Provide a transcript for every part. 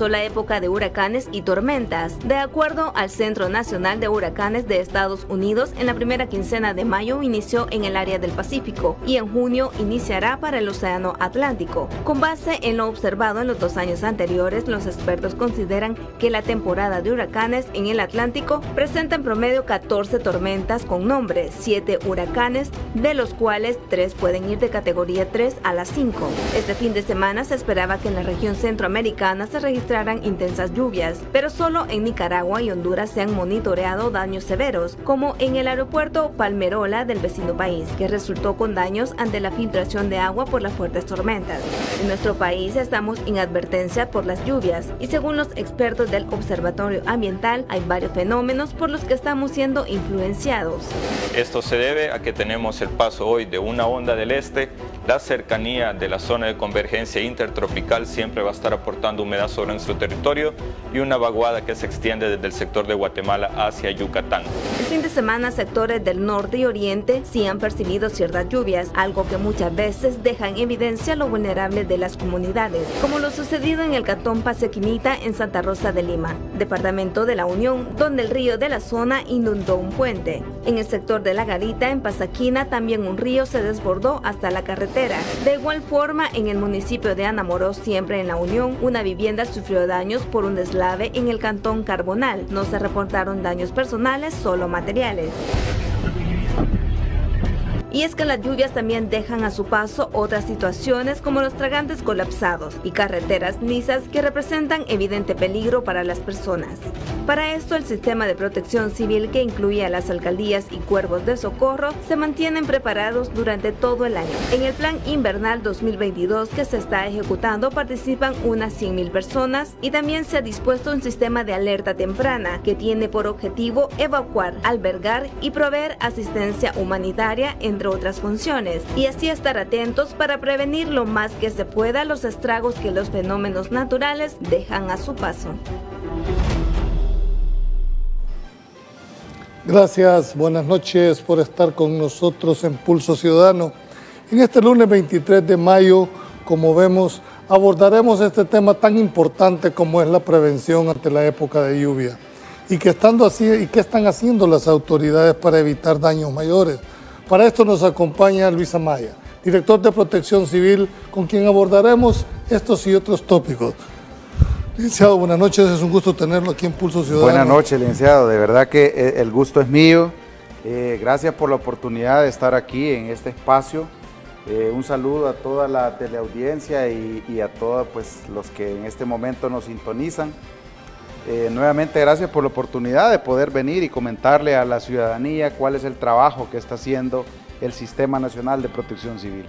comenzó la época de huracanes y tormentas. De acuerdo al Centro Nacional de Huracanes de Estados Unidos, en la primera quincena de mayo inició en el área del Pacífico y en junio iniciará para el Océano Atlántico. Con base en lo observado en los 2 años anteriores, los expertos consideran que la temporada de huracanes en el Atlántico presenta en promedio 14 tormentas con nombre, 7 huracanes, de los cuales 3 pueden ir de categoría 3 a la 5. Este fin de semana se esperaba que en la región centroamericana se registraran intensas lluvias, pero solo en Nicaragua y Honduras se han monitoreado daños severos, como en el aeropuerto Palmerola del vecino país, que resultó con daños ante la filtración de agua por las fuertes tormentas. En nuestro país estamos en advertencia por las lluvias y según los expertos del Observatorio Ambiental hay varios fenómenos por los que estamos siendo influenciados. Esto se debe a que tenemos el paso hoy de una onda del este, la cercanía de la zona de convergencia intertropical siempre va a estar aportando humedad sobre nuestro territorio y una vaguada que se extiende desde el sector de Guatemala hacia Yucatán. El fin de semana sectores del norte y oriente sí han percibido ciertas lluvias, algo que muchas veces deja en evidencia lo vulnerable de las comunidades, como lo sucedido en el cantón Pasequinita en Santa Rosa de Lima, departamento de la Unión, donde el río de la zona inundó un puente. En el sector de La Garita, en Pasaquina, también un río se desbordó hasta la carretera. De igual forma, en el municipio de Anamoró, siempre en la Unión, una vivienda sufrió daños por un deslave en el cantón Carbonal. No se reportaron daños personales, solo materiales. Y es que las lluvias también dejan a su paso otras situaciones como los tragantes colapsados y carreteras lisas que representan evidente peligro para las personas. Para esto, el sistema de protección civil, que incluye a las alcaldías y cuerpos de socorro, se mantienen preparados durante todo el año. En el Plan Invernal 2022 que se está ejecutando participan unas 100.000 personas y también se ha dispuesto un sistema de alerta temprana que tiene por objetivo evacuar, albergar y proveer asistencia humanitaria, entre otras funciones, y así estar atentos para prevenir lo más que se pueda los estragos que los fenómenos naturales dejan a su paso. Gracias, buenas noches por estar con nosotros en Pulso Ciudadano. En este lunes 23 de mayo, como vemos, abordaremos este tema tan importante como es la prevención ante la época de lluvia y qué están haciendo las autoridades para evitar daños mayores. Para esto nos acompaña Luis Amaya, director de Protección Civil, con quien abordaremos estos y otros tópicos. Licenciado, buenas noches, es un gusto tenerlo aquí en Pulso Ciudadano. Buenas noches, licenciado, de verdad que el gusto es mío. Gracias por la oportunidad de estar aquí en este espacio. Un saludo a toda la teleaudiencia y a todos los que en este momento nos sintonizan. Nuevamente gracias por la oportunidad de poder venir y comentarle a la ciudadanía cuál es el trabajo que está haciendo el Sistema Nacional de Protección Civil.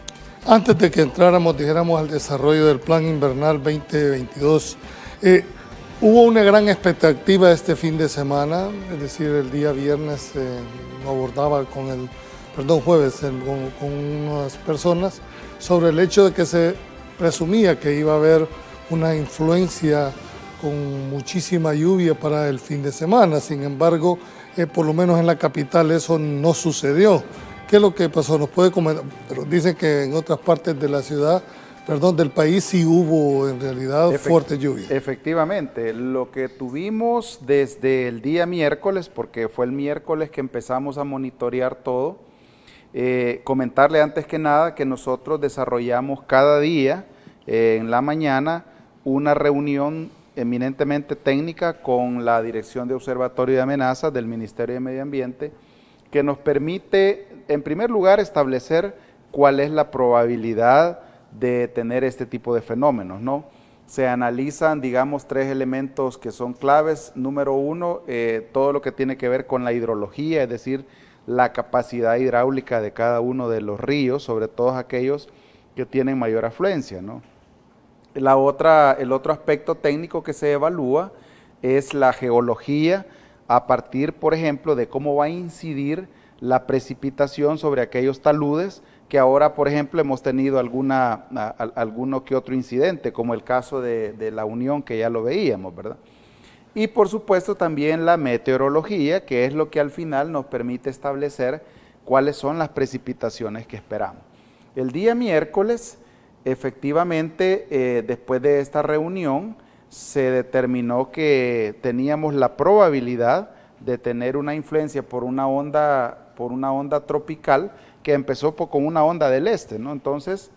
Antes de que entráramos, dijéramos, al desarrollo del Plan Invernal 2022, hubo una gran expectativa este fin de semana, es decir, el día viernes abordaba jueves con unas personas sobre el hecho de que se presumía que iba a haber una influencia con muchísima lluvia para el fin de semana. Sin embargo, por lo menos en la capital eso no sucedió. ¿Qué es lo que pasó? Nos puede comentar, pero dicen que en otras partes de la ciudad, del país sí hubo en realidad fuerte lluvia. Efectivamente, lo que tuvimos desde el día miércoles, porque fue el miércoles que empezamos a monitorear todo, comentarle antes que nada que nosotros desarrollamos cada día en la mañana una reunión eminentemente técnica con la Dirección de Observatorio de Amenazas del Ministerio de Medio Ambiente, que nos permite, en primer lugar, establecer cuál es la probabilidad de tener este tipo de fenómenos, ¿no? Se analizan, digamos, 3 elementos que son claves. Número 1, todo lo que tiene que ver con la hidrología, es decir, la capacidad hidráulica de cada uno de los ríos, sobre todo aquellos que tienen mayor afluencia, ¿no? El otro aspecto técnico que se evalúa es la geología, a partir, por ejemplo, de cómo va a incidir la precipitación sobre aquellos taludes que ahora, por ejemplo, hemos tenido alguno que otro incidente, como el caso de la Unión, que ya lo veíamos, ¿verdad? Y por supuesto también la meteorología, que es lo que al final nos permite establecer cuáles son las precipitaciones que esperamos. El día miércoles, efectivamente, después de esta reunión, se determinó que teníamos la probabilidad de tener una influencia por una onda tropical que empezó con una onda del este, ¿no? Entonces,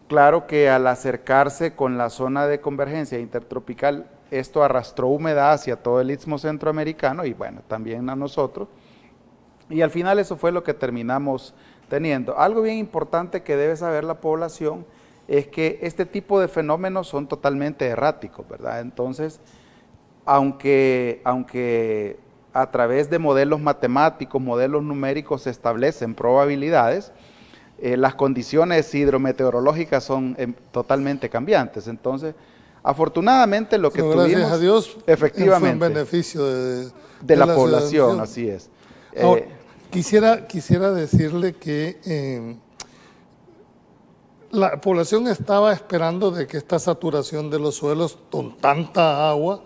claro que al acercarse con la zona de convergencia intertropical, esto arrastró humedad hacia todo el istmo centroamericano y bueno, también a nosotros. Y al final eso fue lo que terminamos teniendo. Algo bien importante que debe saber la población es que este tipo de fenómenos son totalmente erráticos, ¿verdad? Entonces, aunque a través de modelos matemáticos, modelos numéricos se establecen probabilidades, las condiciones hidrometeorológicas son totalmente cambiantes. Entonces, afortunadamente lo que tuvimos, gracias a Dios, efectivamente, fue en beneficio de la población, así es. Ahora, quisiera decirle que la población estaba esperando de que esta saturación de los suelos con tanta agua,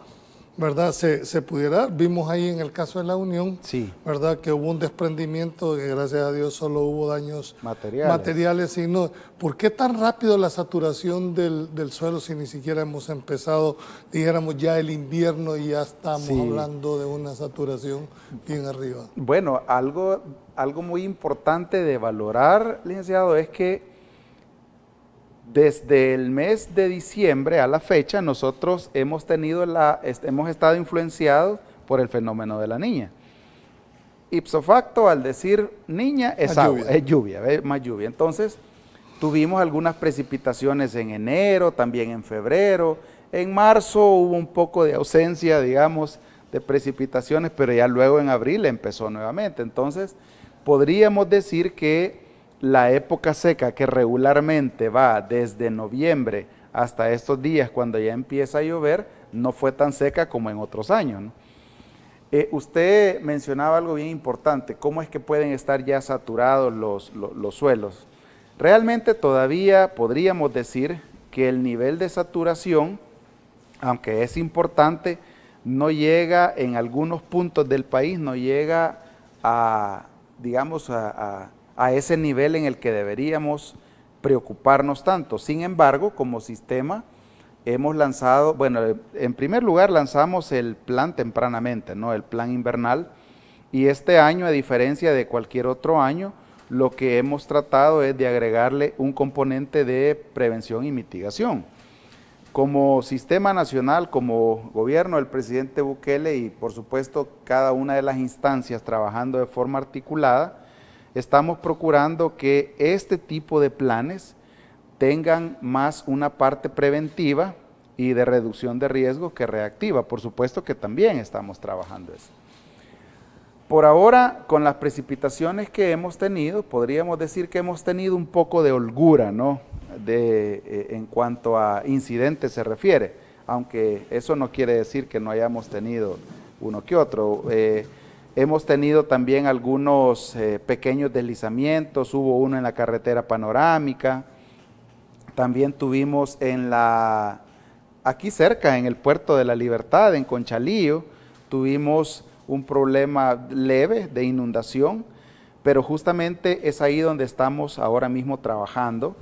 ¿verdad?, se pudiera dar. Vimos ahí en el caso de La Unión, sí, ¿verdad?, que hubo un desprendimiento, que gracias a Dios solo hubo daños materiales. Sino, ¿por qué tan rápido la saturación del suelo si ni siquiera hemos empezado, dijéramos, ya el invierno y ya estamos hablando de una saturación bien arriba? Bueno, algo muy importante de valorar, licenciado, es que desde el mes de diciembre a la fecha, nosotros hemos estado influenciados por el fenómeno de la Niña. Ipso facto, al decir niña, es agua, es lluvia, más lluvia. Entonces, tuvimos algunas precipitaciones en enero, también en febrero. En marzo hubo un poco de ausencia, digamos, de precipitaciones, pero ya luego en abril empezó nuevamente. Entonces, podríamos decir que la época seca, que regularmente va desde noviembre hasta estos días cuando ya empieza a llover, no fue tan seca como en otros años, ¿no? Usted mencionaba algo bien importante, ¿cómo es que pueden estar ya saturados los suelos? Realmente todavía podríamos decir que el nivel de saturación, aunque es importante, no llega en algunos puntos del país, no llega a, digamos, a ese nivel en el que deberíamos preocuparnos tanto. Sin embargo, como sistema, hemos lanzado, bueno, en primer lugar lanzamos el plan tempranamente, ¿no?, el plan invernal, y este año, a diferencia de cualquier otro año, lo que hemos tratado es de agregarle un componente de prevención y mitigación. Como sistema nacional, como gobierno del presidente Bukele y por supuesto cada una de las instancias trabajando de forma articulada, estamos procurando que este tipo de planes tengan más una parte preventiva y de reducción de riesgo que reactiva. Por supuesto que también estamos trabajando eso. Por ahora, con las precipitaciones que hemos tenido, podríamos decir que hemos tenido un poco de holgura, ¿no?, en cuanto a incidentes se refiere, aunque eso no quiere decir que no hayamos tenido uno que otro. Hemos tenido también algunos pequeños deslizamientos, hubo uno en la carretera panorámica, también tuvimos aquí cerca, en el Puerto de la Libertad, en Conchalío, tuvimos un problema leve de inundación, pero justamente es ahí donde estamos ahora mismo trabajando,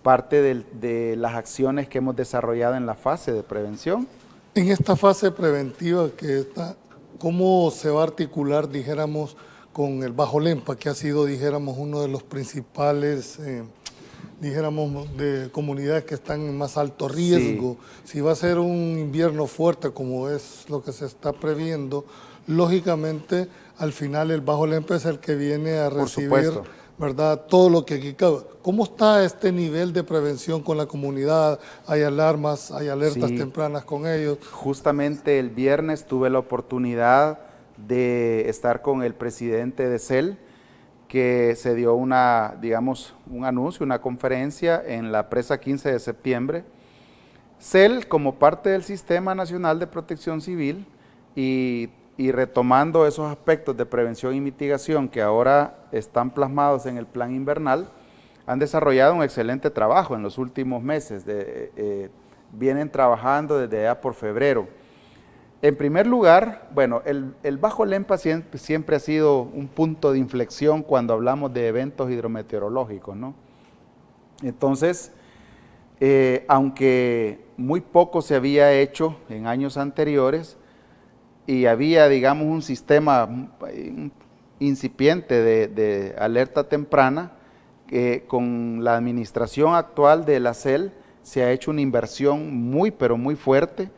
parte de las acciones que hemos desarrollado en la fase de prevención. En esta fase preventiva que está, ¿cómo se va a articular, dijéramos, con el Bajo Lempa, que ha sido, dijéramos, uno de los principales, dijéramos, de comunidades que están en más alto riesgo? Sí. Si va a ser un invierno fuerte, como es lo que se está previendo, lógicamente, al final el Bajo Lempa es el que viene a recibir, ¿verdad?, todo lo que aquí cabe. ¿Cómo está este nivel de prevención con la comunidad? ¿Hay alarmas, hay alertas tempranas con ellos? Justamente el viernes tuve la oportunidad de estar con el presidente de CEL, que se dio digamos, un anuncio, una conferencia en la presa 15 de septiembre. CEL, como parte del Sistema Nacional de Protección Civil y retomando esos aspectos de prevención y mitigación que ahora están plasmados en el plan invernal, han desarrollado un excelente trabajo en los últimos meses, vienen trabajando desde allá por febrero. En primer lugar, bueno, el Bajo Lempa siempre ha sido un punto de inflexión cuando hablamos de eventos hidrometeorológicos, ¿no? Entonces, aunque muy poco se había hecho en años anteriores y había, digamos, un sistema incipiente de alerta temprana, con la administración actual de la CEL se ha hecho una inversión muy, pero muy fuerte.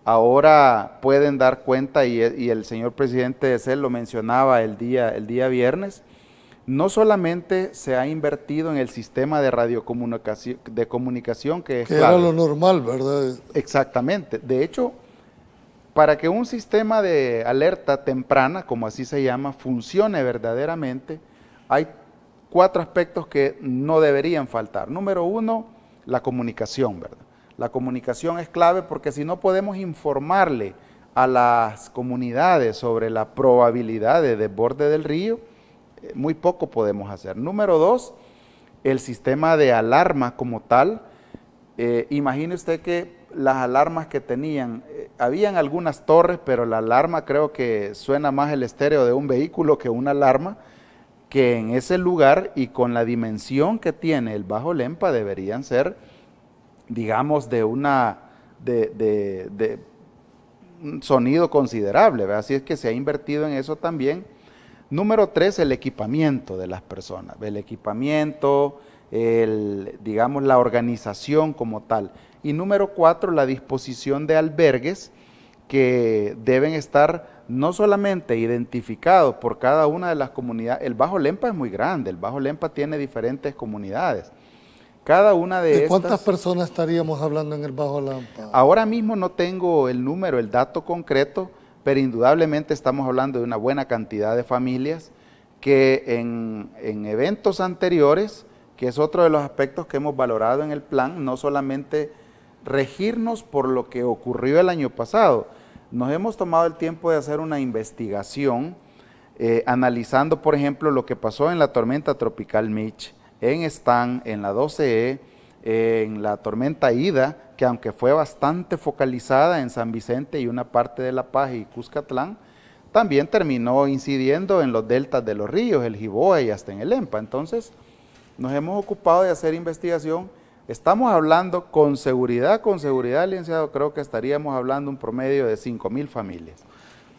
Ahora pueden dar cuenta, y el señor presidente de CEL lo mencionaba el día viernes, no solamente se ha invertido en el sistema de radiocomunicación, que es era lo normal, ¿verdad? Exactamente. De hecho, para que un sistema de alerta temprana, como así se llama, funcione verdaderamente, hay 4 aspectos que no deberían faltar. Número 1, la comunicación, ¿verdad? La comunicación es clave porque si no podemos informarle a las comunidades sobre la probabilidad de desborde del río, muy poco podemos hacer. Número 2, el sistema de alarma como tal. Imagine usted que las alarmas que tenían, habían algunas torres, pero la alarma creo que suena más el estéreo de un vehículo que una alarma, que en ese lugar y con la dimensión que tiene el Bajo Lempa deberían ser, digamos, de un sonido considerable, ¿verdad? Así es que se ha invertido en eso también. Número 3, el equipamiento de las personas, el equipamiento, digamos, la organización como tal. Y número 4, la disposición de albergues que deben estar no solamente identificados por cada una de las comunidades. El Bajo Lempa es muy grande, el Bajo Lempa tiene diferentes comunidades. Cada una de estas... ¿Cuántas personas estaríamos hablando en el Bajo Lempa? Ahora mismo no tengo el número, el dato concreto, pero indudablemente estamos hablando de una buena cantidad de familias que en eventos anteriores, que es otro de los aspectos que hemos valorado en el plan, no solamente regirnos por lo que ocurrió el año pasado, nos hemos tomado el tiempo de hacer una investigación analizando, por ejemplo, lo que pasó en la tormenta tropical Mitch, en Stan, en la 12E, en la tormenta Ida, que aunque fue bastante focalizada en San Vicente y una parte de La Paz y Cuscatlán, también terminó incidiendo en los deltas de los ríos, el Jiboa y hasta en el Lempa. Entonces, nos hemos ocupado de hacer investigación. Estamos hablando con seguridad, licenciado, creo que estaríamos hablando un promedio de 5,000 familias.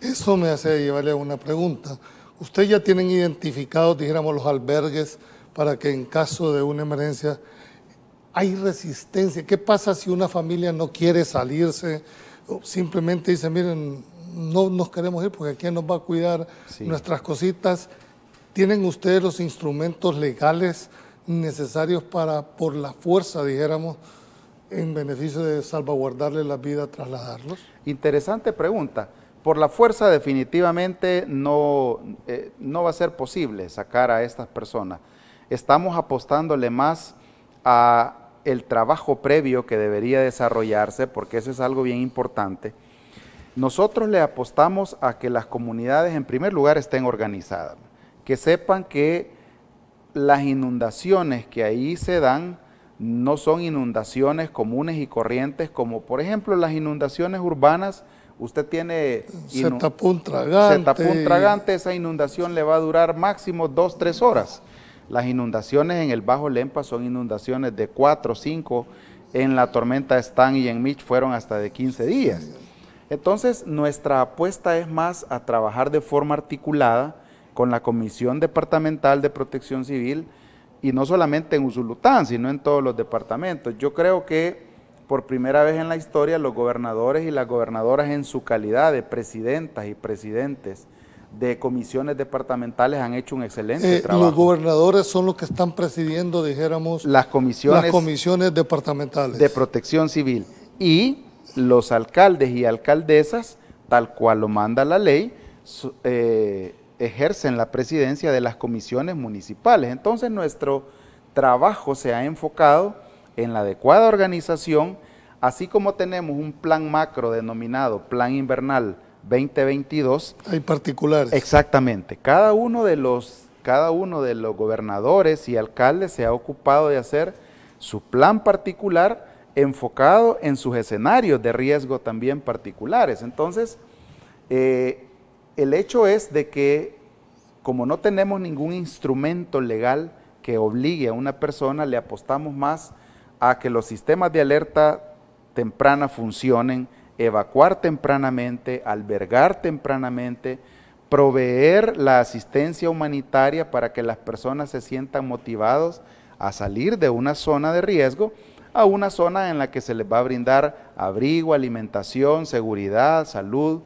Eso me hace llevarle a una pregunta. ¿Ustedes ya tienen identificados, dijéramos, los albergues para que en caso de una emergencia hay resistencia? ¿Qué pasa si una familia no quiere salirse o simplemente dice, miren, no nos queremos ir porque ¿quién nos va a cuidar nuestras cositas? ¿Tienen ustedes los instrumentos legales necesarios para, por la fuerza, dijéramos, en beneficio de salvaguardarle la vida, trasladarlos? Interesante pregunta. Por la fuerza definitivamente no va a ser posible sacar a estas personas. Estamos apostándole más a el trabajo previo que debería desarrollarse, porque eso es algo bien importante. Nosotros le apostamos a que las comunidades en primer lugar estén organizadas, que sepan que las inundaciones que ahí se dan no son inundaciones comunes y corrientes, como por ejemplo las inundaciones urbanas. Usted tiene... Se tapó un tragante. Esa inundación le va a durar máximo 2-3 horas. Las inundaciones en el Bajo Lempa son inundaciones de 4 o 5, en la tormenta Stan y en Mitch fueron hasta de 15 días. Entonces, nuestra apuesta es más a trabajar de forma articulada con la Comisión Departamental de Protección Civil, y no solamente en Usulután, sino en todos los departamentos. Yo creo que por primera vez en la historia los gobernadores y las gobernadoras en su calidad de presidentas y presidentes de comisiones departamentales han hecho un excelente trabajo. Los gobernadores son los que están presidiendo, dijéramos, las comisiones departamentales de protección civil, y los alcaldes y alcaldesas, tal cual lo manda la ley, ejercen la presidencia de las comisiones municipales. Entonces nuestro trabajo se ha enfocado en la adecuada organización, así como tenemos un plan macro denominado Plan Invernal 2022. Hay particulares. Exactamente. Cada uno de los gobernadores y alcaldes se ha ocupado de hacer su plan particular enfocado en sus escenarios de riesgo también particulares. Entonces, el hecho es de que, como no tenemos ningún instrumento legal que obligue a una persona, le apostamos más a que los sistemas de alerta temprana funcionen, evacuar tempranamente, albergar tempranamente, proveer la asistencia humanitaria para que las personas se sientan motivados a salir de una zona de riesgo a una zona en la que se les va a brindar abrigo, alimentación, seguridad, salud,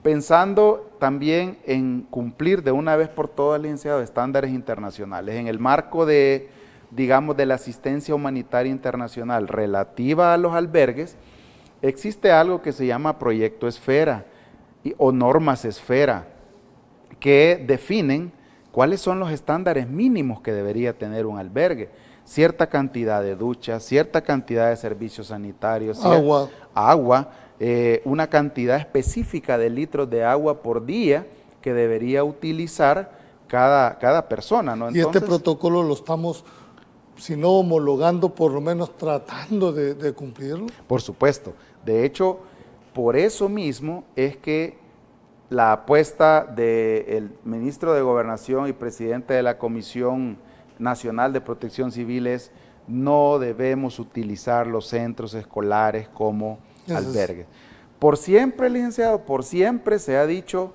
pensando también en cumplir de una vez por todas, licenciado, estándares internacionales. En el marco de, digamos, de la asistencia humanitaria internacional relativa a los albergues, existe algo que se llama Proyecto Esfera o Normas Esfera, que definen cuáles son los estándares mínimos que debería tener un albergue. Cierta cantidad de duchas, cierta cantidad de servicios sanitarios, agua, una cantidad específica de litros de agua por día que debería utilizar cada persona, ¿no? Entonces, y este protocolo lo estamos, si no homologando, por lo menos tratando de cumplirlo. Por supuesto. De hecho, por eso mismo es que la apuesta del ministro de Gobernación y presidente de la Comisión Nacional de Protección Civil es: no debemos utilizar los centros escolares como albergues. Por siempre, licenciado, por siempre se ha dicho,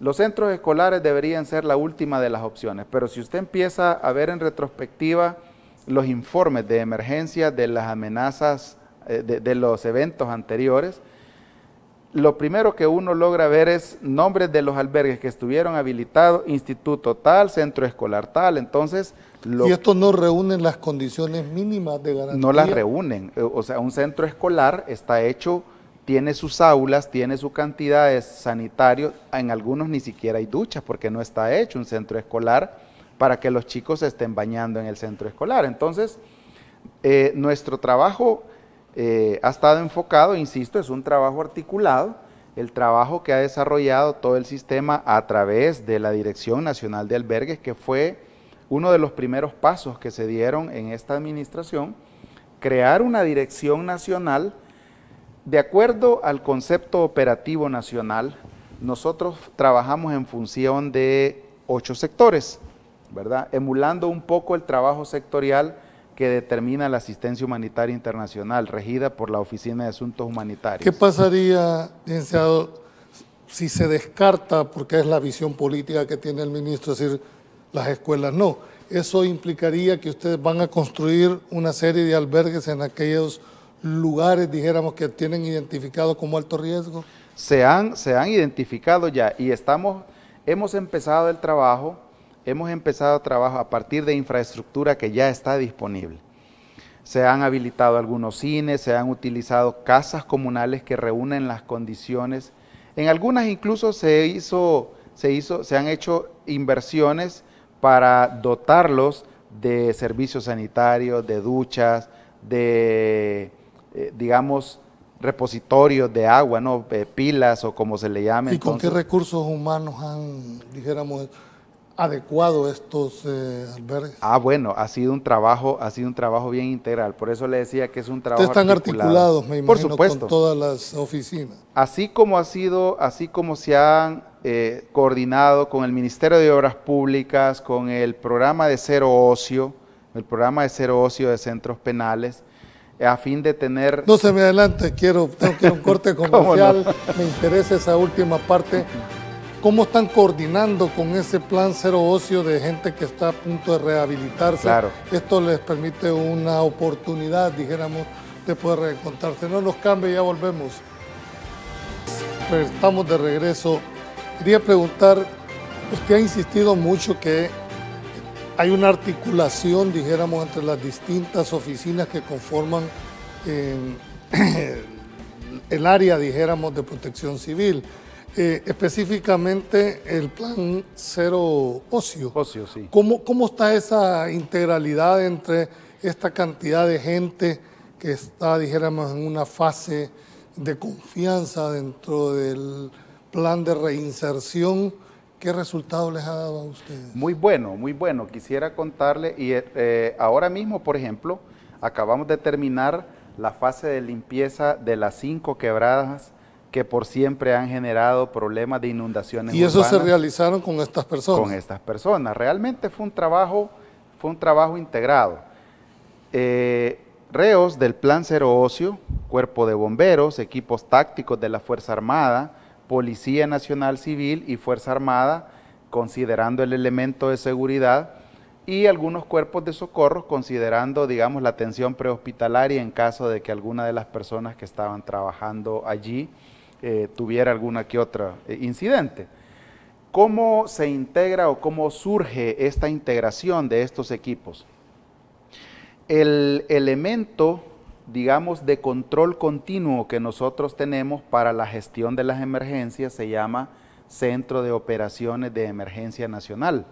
los centros escolares deberían ser la última de las opciones, pero si usted empieza a ver en retrospectiva los informes de emergencia de las amenazas, de los eventos anteriores, lo primero que uno logra ver es nombres de los albergues que estuvieron habilitados, instituto tal, centro escolar tal. Entonces, ¿y estos no reúnen las condiciones mínimas de garantía? No las reúnen. O sea, un centro escolar está hecho, tiene sus aulas, tiene su cantidad de sanitarios, en algunos ni siquiera hay duchas porque no está hecho un centro escolar para que los chicos se estén bañando en el centro escolar. Entonces, nuestro trabajo ha estado enfocado, insisto, es un trabajo articulado, el trabajo que ha desarrollado todo el sistema a través de la Dirección Nacional de Albergues, que fue uno de los primeros pasos que se dieron en esta administración, crear una dirección nacional. De acuerdo al concepto operativo nacional, nosotros trabajamos en función de 8 sectores, ¿verdad? Emulando un poco el trabajo sectorial que determina la asistencia humanitaria internacional, regida por la Oficina de Asuntos Humanitarios. ¿Qué pasaría, licenciado, si se descarta, porque es la visión política que tiene el ministro, es decir, las escuelas no? Eso implicaría que ustedes van a construir una serie de albergues en aquellos lugares, dijéramos, que tienen identificado como alto riesgo. Se han identificado ya y hemos empezado el trabajo. Hemos empezado trabajo a partir de infraestructura que ya está disponible. Se han habilitado algunos cines, se han utilizado casas comunales que reúnen las condiciones. En algunas incluso se han hecho inversiones para dotarlos de servicios sanitarios, de duchas, de, digamos, repositorios de agua, ¿no? Pilas o como se le llame. ¿Y con qué recursos humanos han, dijéramos, adecuado estos albergues? Bueno, ha sido un trabajo bien integral, por eso le decía que es un trabajo Ustedes están articulados, me imagino, por supuesto, con todas las oficinas. Así como se han coordinado con el Ministerio de Obras Públicas, con el programa de Cero Ocio, de centros penales, a fin de tener... No se me adelante, tengo que ir a un corte comercial, no. Me interesa esa última parte. ¿Cómo están coordinando con ese plan Cero Ocio de gente que está a punto de rehabilitarse? Claro. Esto les permite una oportunidad, dijéramos, de poder reencontrarse. No nos cambie, ya volvemos. Pues estamos de regreso. Quería preguntar, usted ha insistido mucho que hay una articulación, dijéramos, entre las distintas oficinas que conforman el área, dijéramos, de protección civil. Específicamente el plan Cero Ocio. Ocio, sí. ¿Cómo está esa integralidad entre esta cantidad de gente que está, dijéramos, en una fase de confianza dentro del plan de reinserción? ¿Qué resultado les ha dado a ustedes? Muy bueno, muy bueno. Quisiera contarle, y ahora mismo, por ejemplo, acabamos de terminar la fase de limpieza de las 5 quebradas que por siempre han generado problemas de inundaciones urbanas. ¿Y eso se realizaron con estas personas? Con estas personas. Realmente fue un trabajo integrado. reos del Plan Cero Ocio, Cuerpo de Bomberos, equipos tácticos de la Fuerza Armada, Policía Nacional Civil y Fuerza Armada, considerando el elemento de seguridad, y algunos cuerpos de socorro, considerando, digamos, la atención prehospitalaria en caso de que alguna de las personas que estaban trabajando allí tuviera alguna que otra incidente. ¿Cómo se integra o cómo surge esta integración de estos equipos? El elemento, digamos, de control continuo que nosotros tenemos para la gestión de las emergencias se llama Centro de Operaciones de Emergencia Nacional.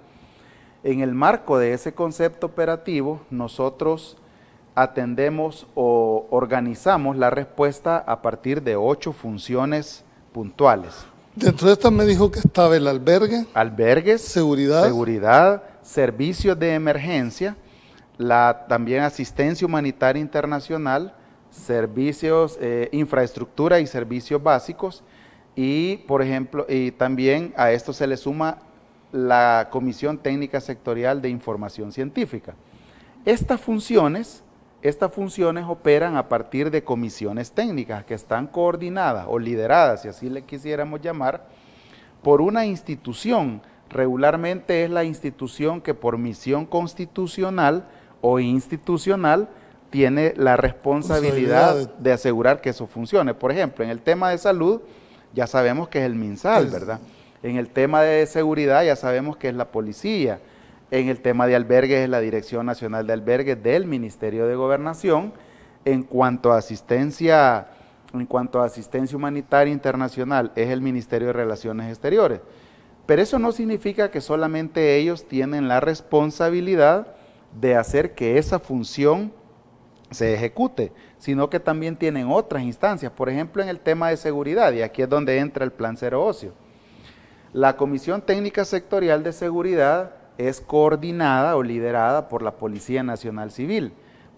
En el marco de ese concepto operativo, nosotros atendemos o organizamos la respuesta a partir de 8 funciones puntuales. Dentro de estas me dijo que estaba el albergue. Albergues, seguridad, servicios de emergencia, también asistencia humanitaria internacional, servicios, infraestructura y servicios básicos, y por ejemplo, y también a esto se le suma la Comisión Técnica Sectorial de Información Científica. Estas funciones operan a partir de comisiones técnicas que están coordinadas o lideradas, si así le quisiéramos llamar, por una institución. Regularmente es la institución que por misión constitucional o institucional tiene la responsabilidad de asegurar que eso funcione. Por ejemplo, en el tema de salud ya sabemos que es el MinSal, ¿verdad? En el tema de seguridad ya sabemos que es la policía. En el tema de albergues es la Dirección Nacional de Albergues del Ministerio de Gobernación. En cuanto a asistencia humanitaria internacional es el Ministerio de Relaciones Exteriores. Pero eso no significa que solamente ellos tienen la responsabilidad de hacer que esa función se ejecute, sino que también tienen otras instancias, por ejemplo en el tema de seguridad, y aquí es donde entra el Plan Cero Ocio. La Comisión Técnica Sectorial de Seguridad es coordinada o liderada por la Policía Nacional Civil,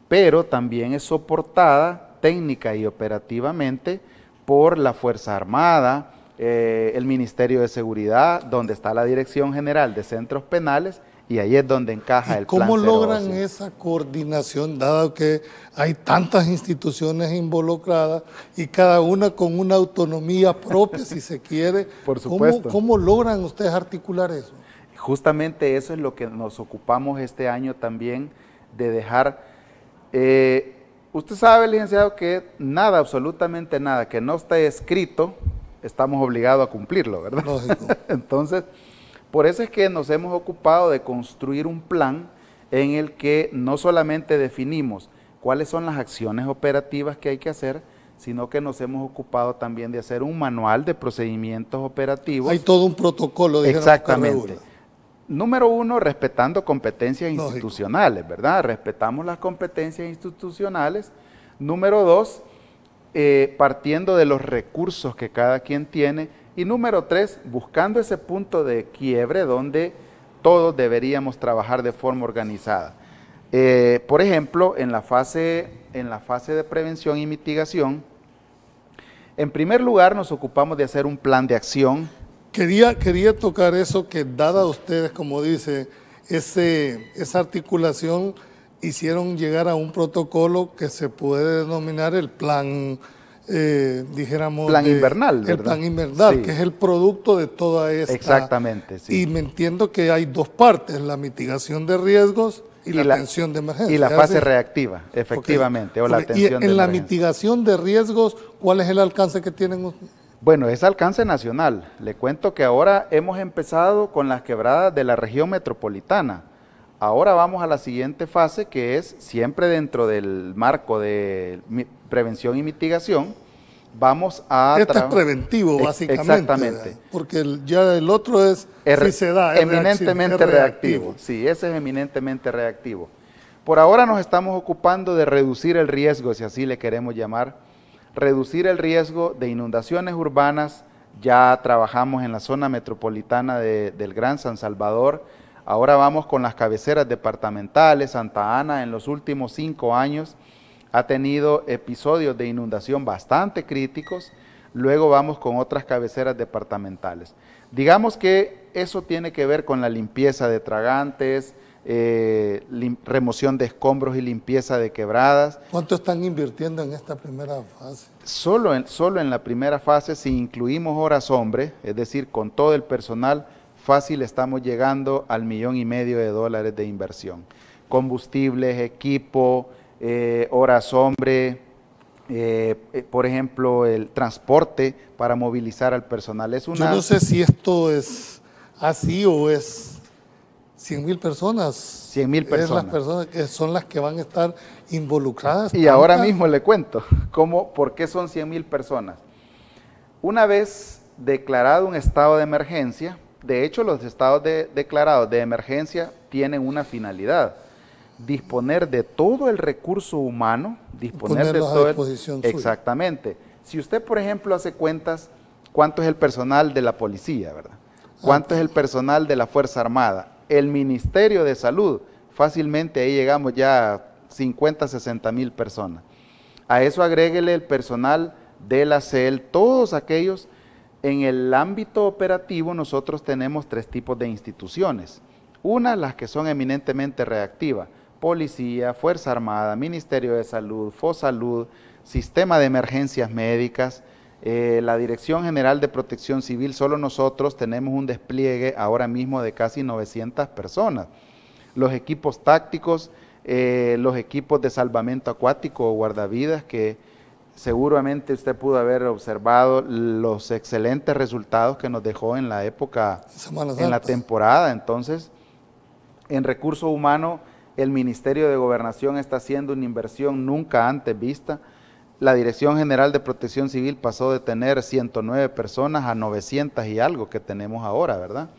pero también es soportada técnica y operativamente por la Fuerza Armada, el Ministerio de Seguridad, donde está la Dirección General de Centros Penales, y ahí es donde encaja el Plan Cero Ocio. ¿Cómo logran esa coordinación, dado que hay tantas instituciones involucradas y cada una con una autonomía propia, si se quiere? Por supuesto. ¿Cómo logran ustedes articular eso? Justamente eso es lo que nos ocupamos este año también, de dejar... usted sabe, licenciado, que nada, absolutamente nada, que no esté escrito, estamos obligados a cumplirlo, ¿verdad? Lógico. Entonces, por eso es que nos hemos ocupado de construir un plan en el que no solamente definimos cuáles son las acciones operativas que hay que hacer, sino que nos hemos ocupado también de hacer un manual de procedimientos operativos. Hay todo un protocolo. Exactamente. Número 1, respetando competencias institucionales, ¿verdad? Respetamos las competencias institucionales. Número 2, partiendo de los recursos que cada quien tiene. Y número 3, buscando ese punto de quiebre donde todos deberíamos trabajar de forma organizada. Por ejemplo, en la fase de prevención y mitigación, en primer lugar nos ocupamos de hacer un plan de acción. Quería tocar eso, que dada ustedes, como dice, esa articulación, hicieron llegar a un protocolo que se puede denominar el plan, dijéramos... Plan invernal, ¿verdad? El plan invernal, sí, que es el producto de toda esta... Exactamente, sí. Y me entiendo que hay dos partes, la mitigación de riesgos y la atención de emergencia. Y la fase reactiva, efectivamente, o la atención de emergencia. Y en la mitigación de riesgos, ¿cuál es el alcance que tienen ustedes? Bueno, es alcance nacional. Le cuento que ahora hemos empezado con las quebradas de la región metropolitana. Ahora vamos a la siguiente fase, que es siempre dentro del marco de prevención y mitigación. Vamos a... Este es preventivo, básicamente. Exactamente. Porque ya el otro es, si se da, eminentemente reactivo. Sí, ese es eminentemente reactivo. Por ahora nos estamos ocupando de reducir el riesgo, si así le queremos llamar, reducir el riesgo de inundaciones urbanas. Ya trabajamos en la zona metropolitana del Gran San Salvador. Ahora vamos con las cabeceras departamentales. Santa Ana en los últimos 5 años ha tenido episodios de inundación bastante críticos. Luego vamos con otras cabeceras departamentales. Digamos que eso tiene que ver con la limpieza de tragantes, remoción de escombros y limpieza de quebradas. ¿Cuánto están invirtiendo en esta primera fase? Solo en la primera fase, si incluimos horas hombre, es decir, con todo el personal, fácil estamos llegando al $1,500,000 de inversión. Combustibles, equipo, horas hombre, por ejemplo, el transporte para movilizar al personal. Yo no sé si esto es así o es 100,000 personas. 100,000 personas. Las personas que son las que van a estar involucradas. Y ahora mismo le cuento por qué son 100,000 personas. Una vez declarado un estado de emergencia, de hecho los estados declarados de emergencia tienen una finalidad: disponer de todo el recurso humano, disponer de todo a disposición suya. Exactamente. Si usted, por ejemplo, hace cuentas, ¿cuánto es el personal de la policía, verdad? ¿Cuánto es el personal de la Fuerza Armada? El Ministerio de Salud, fácilmente ahí llegamos ya a 50, 60,000 personas. A eso agréguele el personal de la CEL, todos aquellos. En el ámbito operativo nosotros tenemos 3 tipos de instituciones. Una, las que son eminentemente reactivas: Policía, Fuerza Armada, Ministerio de Salud, FOSalud, Sistema de Emergencias Médicas, la Dirección General de Protección Civil. Solo nosotros tenemos un despliegue ahora mismo de casi 900 personas. Los equipos tácticos, los equipos de salvamento acuático o guardavidas, que seguramente usted pudo haber observado los excelentes resultados que nos dejó en la época, en la temporada. Entonces, en recursos humanos, el Ministerio de Gobernación está haciendo una inversión nunca antes vista. La Dirección General de Protección Civil pasó de tener 109 personas a 900 y algo que tenemos ahora, ¿verdad?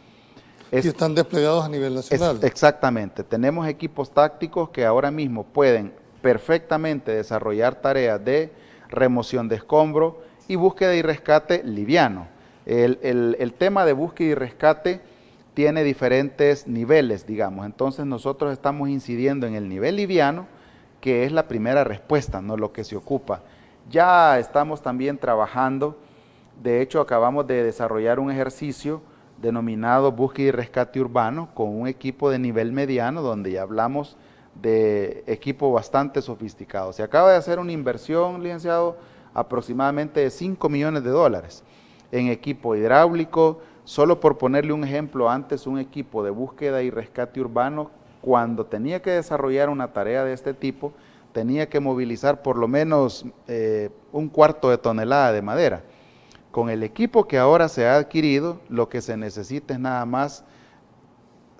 Y están desplegados a nivel nacional. Exactamente. Tenemos equipos tácticos que ahora mismo pueden perfectamente desarrollar tareas de remoción de escombros y búsqueda y rescate liviano. El tema de búsqueda y rescate tiene diferentes niveles, digamos. Entonces nosotros estamos incidiendo en el nivel liviano, que es la primera respuesta, no lo que se ocupa. Ya estamos también trabajando, de hecho acabamos de desarrollar un ejercicio denominado búsqueda y rescate urbano con un equipo de nivel mediano, donde ya hablamos de equipo bastante sofisticado. Se acaba de hacer una inversión, licenciado, aproximadamente de $5 millones en equipo hidráulico. Solo por ponerle un ejemplo, antes un equipo de búsqueda y rescate urbano, cuando tenía que desarrollar una tarea de este tipo, tenía que movilizar por lo menos 1/4 de tonelada de madera. Con el equipo que ahora se ha adquirido, lo que se necesita es nada más,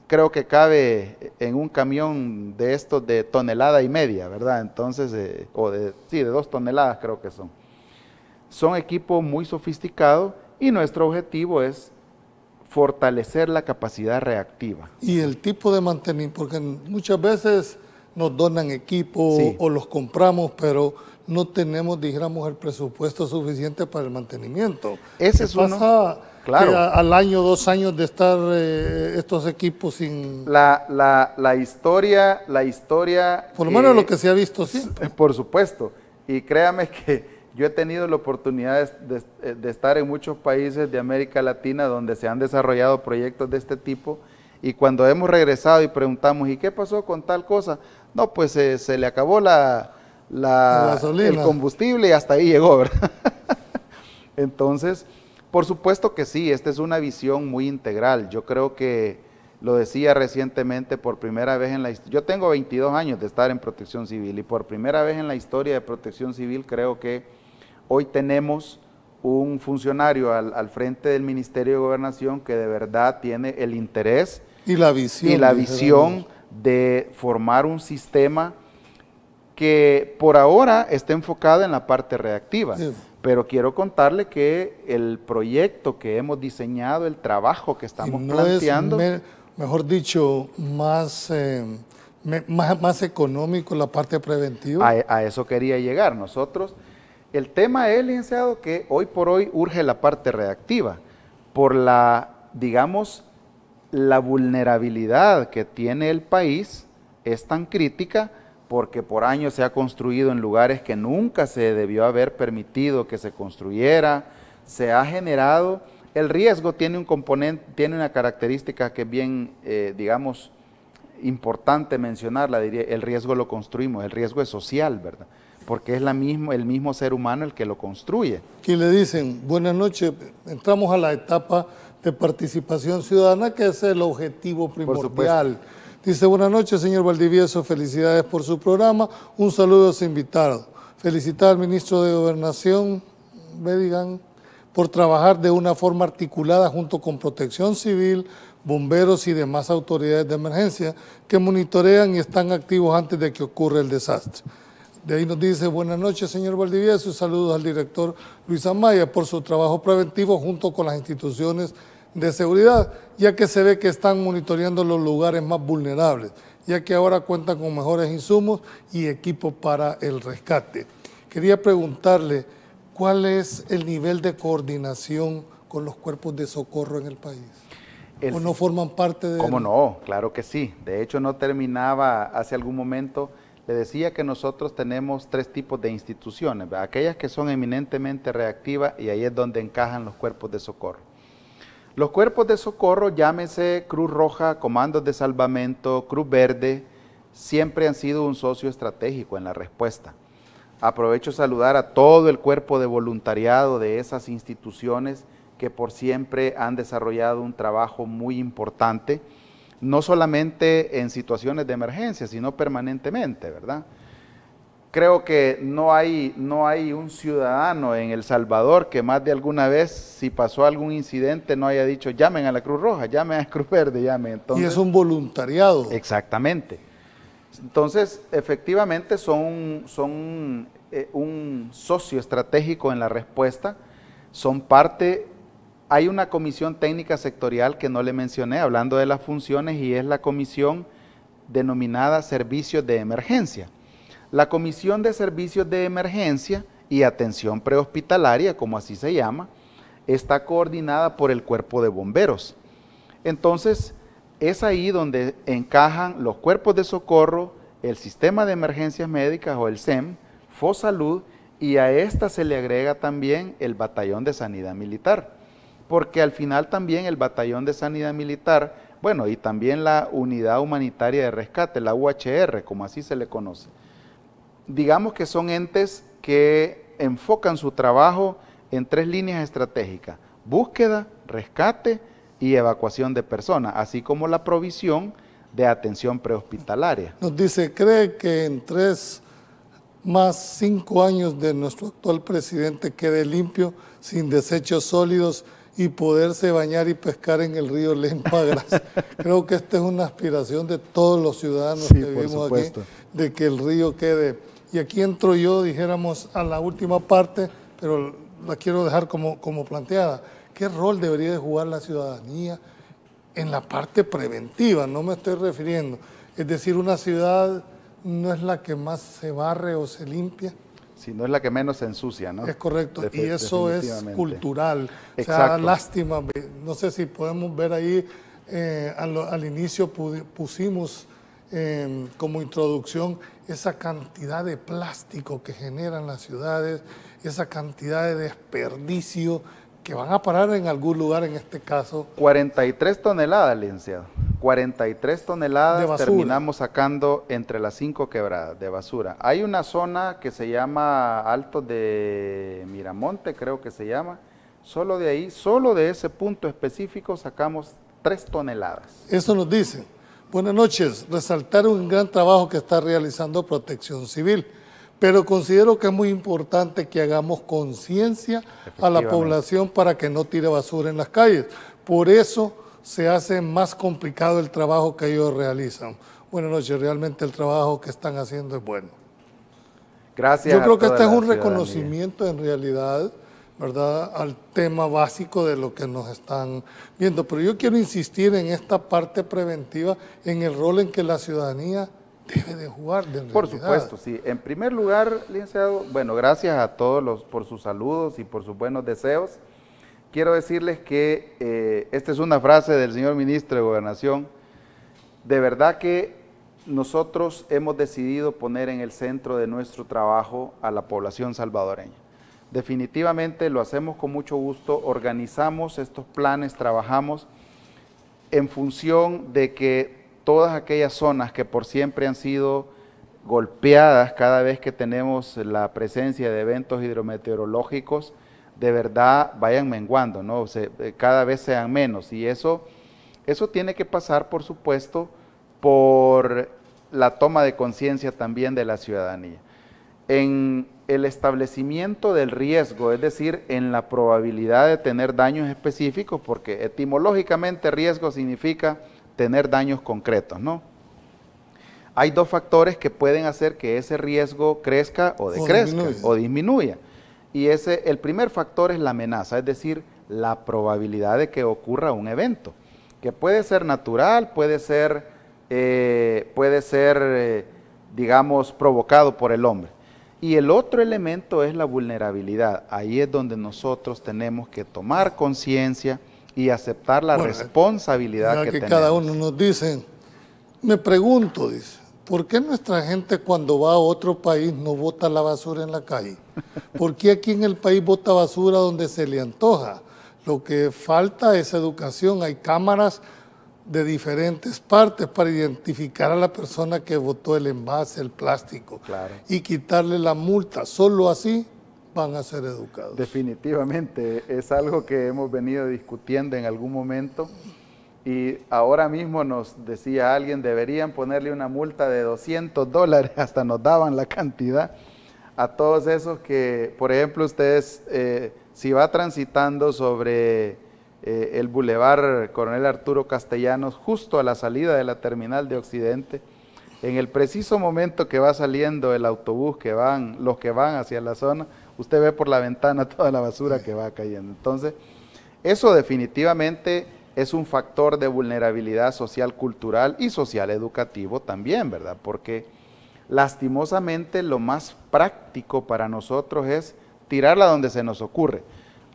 creo que cabe en un camión de estos de 1,5 toneladas, ¿verdad? Entonces, de 2 toneladas creo que son. Son equipos muy sofisticados y nuestro objetivo es fortalecer la capacidad reactiva. Y el tipo de mantenimiento, porque muchas veces nos donan equipo o los compramos, pero no tenemos, dijéramos, el presupuesto suficiente para el mantenimiento. Ese es uno. Claro. Que al año, 2 años de estar estos equipos sin... La historia... Por lo menos lo que se ha visto siempre. Por supuesto. Y créame que yo he tenido la oportunidad de estar en muchos países de América Latina donde se han desarrollado proyectos de este tipo, y cuando hemos regresado y preguntamos, ¿y qué pasó con tal cosa? No, pues se le acabó el combustible y hasta ahí llegó, ¿verdad? Entonces, por supuesto que sí, esta es una visión muy integral. Yo creo que, lo decía recientemente, por primera vez en la historia, yo tengo 22 años de estar en Protección Civil, y por primera vez en la historia de Protección Civil creo que hoy tenemos un funcionario al frente del Ministerio de Gobernación que de verdad tiene el interés y la visión de formar un sistema que por ahora está enfocado en la parte reactiva. Sí. Pero quiero contarle que el proyecto que hemos diseñado, el trabajo que estamos planteando... mejor dicho, más económico la parte preventiva. A eso quería llegar. Nosotros, el tema es, licenciado, que hoy por hoy urge la parte reactiva, por la vulnerabilidad que tiene el país es tan crítica, porque por años se ha construido en lugares que nunca se debió haber permitido que se construyera, se ha generado, el riesgo tiene un componente, tiene una característica que es bien, importante mencionarla, diría, el riesgo lo construimos, el riesgo es social, ¿verdad? Porque es el mismo ser humano el que lo construye. Aquí le dicen, buenas noches, entramos a la etapa de participación ciudadana, que es el objetivo primordial. Dice, buenas noches, señor Valdivieso, felicidades por su programa, un saludo a su invitado. Felicitar al ministro de Gobernación, Bedigan, por trabajar de una forma articulada junto con Protección Civil, bomberos y demás autoridades de emergencia que monitorean y están activos antes de que ocurra el desastre. De ahí nos dice, buenas noches, señor Valdivieso, saludos al director Luis Amaya por su trabajo preventivo junto con las instituciones de seguridad, ya que se ve que están monitoreando los lugares más vulnerables, ya que ahora cuentan con mejores insumos y equipo para el rescate. Quería preguntarle, ¿cuál es el nivel de coordinación con los cuerpos de socorro en el país? ¿O no forman parte de...? ¿Cómo no? Claro que sí. De hecho, no terminaba hace algún momento. Le decía que nosotros tenemos 3 tipos de instituciones, ¿verdad? Aquellas que son eminentemente reactivas, y ahí es donde encajan los cuerpos de socorro. Los cuerpos de socorro, llámese Cruz Roja, Comandos de Salvamento, Cruz Verde, siempre han sido un socio estratégico en la respuesta. Aprovecho saludar a todo el cuerpo de voluntariado de esas instituciones que por siempre han desarrollado un trabajo muy importante, no solamente en situaciones de emergencia, sino permanentemente, ¿verdad? Creo que no hay un ciudadano en El Salvador que más de alguna vez, si pasó algún incidente, no haya dicho, llamen a la Cruz Roja, llamen a Cruz Verde, llamen. Entonces, y es un voluntariado. Exactamente. Entonces, efectivamente son un socio estratégico en la respuesta, son parte. Hay una comisión técnica sectorial que no le mencioné, hablando de las funciones, y es la comisión denominada Servicios de Emergencia. La Comisión de Servicios de Emergencia y Atención Prehospitalaria, como así se llama, está coordinada por el Cuerpo de Bomberos. Entonces, es ahí donde encajan los cuerpos de socorro, el Sistema de Emergencias Médicas o el SEM, FOSalud, y a esta se le agrega también el Batallón de Sanidad Militar, porque al final también el Batallón de Sanidad Militar, bueno, y también la Unidad Humanitaria de Rescate, la UHR, como así se le conoce, digamos que son entes que enfocan su trabajo en 3 líneas estratégicas: búsqueda, rescate y evacuación de personas, así como la provisión de atención prehospitalaria. Nos dice, ¿cree que en 3 más 5 años de nuestro actual presidente quede limpio, sin desechos sólidos y poderse bañar y pescar en el río Lempa-Grasa? Creo que esta es una aspiración de todos los ciudadanos que vivimos aquí, de que el río quede. Y aquí entro yo, dijéramos, a la última parte, pero la quiero dejar como planteada. ¿Qué rol debería de jugar la ciudadanía en la parte preventiva? No me estoy refiriendo. Es decir, una ciudad no es la que más se barre o se limpia, sino es la que menos se ensucia, ¿no? Es correcto, y eso es cultural. Exacto. O sea, lástima, no sé si podemos ver ahí, al inicio pusimos como introducción esa cantidad de plástico que generan las ciudades, esa cantidad de desperdicio que van a parar en algún lugar, en este caso. 43 toneladas, licenciado. 43 toneladas terminamos sacando entre las 5 quebradas de basura. Hay una zona que se llama Alto de Miramonte, creo que se llama. Solo de ahí, solo de ese punto específico sacamos 3 toneladas. Eso nos dicen. Buenas noches. Resaltar un gran trabajo que está realizando Protección Civil, pero considero que es muy importante que hagamos conciencia a la población para que no tire basura en las calles. Por eso se hace más complicado el trabajo que ellos realizan. Buenas noches, realmente el trabajo que están haciendo es bueno. Gracias. Yo creo que este es un reconocimiento en realidad, ¿verdad?, al tema básico de lo que nos están viendo. Pero yo quiero insistir en esta parte preventiva, en el rol en que la ciudadanía debe de jugar. Por supuesto, sí. En primer lugar, licenciado, bueno, gracias a todos por sus saludos y por sus buenos deseos. Quiero decirles que esta es una frase del señor ministro de Gobernación. De verdad que nosotros hemos decidido poner en el centro de nuestro trabajo a la población salvadoreña. Definitivamente lo hacemos con mucho gusto, organizamos estos planes, trabajamos en función de que todas aquellas zonas que por siempre han sido golpeadas cada vez que tenemos la presencia de eventos hidrometeorológicos, de verdad vayan menguando, ¿no? Cada vez sean menos, y eso tiene que pasar, por supuesto, por la toma de conciencia también de la ciudadanía. En el establecimiento del riesgo, es decir, en la probabilidad de tener daños específicos, porque etimológicamente riesgo significa tener daños concretos, ¿no? Hay dos factores que pueden hacer que ese riesgo crezca o decrezca o disminuya. Y el primer factor es la amenaza, es decir, la probabilidad de que ocurra un evento, que puede ser natural, puede ser, digamos, provocado por el hombre. Y el otro elemento es la vulnerabilidad. Ahí es donde nosotros tenemos que tomar conciencia y aceptar la responsabilidad que tenemos. Cada uno nos dice, me pregunto, dice, ¿por qué nuestra gente cuando va a otro país no bota la basura en la calle? ¿Por qué aquí en el país bota basura donde se le antoja? Lo que falta es educación. Hay cámaras de diferentes partes para identificar a la persona que botó el envase, el plástico, y quitarle la multa. Solo así van a ser educados. Definitivamente, es algo que hemos venido discutiendo en algún momento. Y ahora mismo nos decía alguien, deberían ponerle una multa de $200, hasta nos daban la cantidad, a todos esos que, por ejemplo, ustedes, si va transitando sobre el Boulevard Coronel Arturo Castellanos, justo a la salida de la terminal de Occidente, en el preciso momento que va saliendo el autobús, los que van hacia la zona, usted ve por la ventana toda la basura que va cayendo. Entonces, eso definitivamente es un factor de vulnerabilidad social, cultural y social educativo también, ¿verdad? Porque lastimosamente lo más práctico para nosotros es tirarla donde se nos ocurre.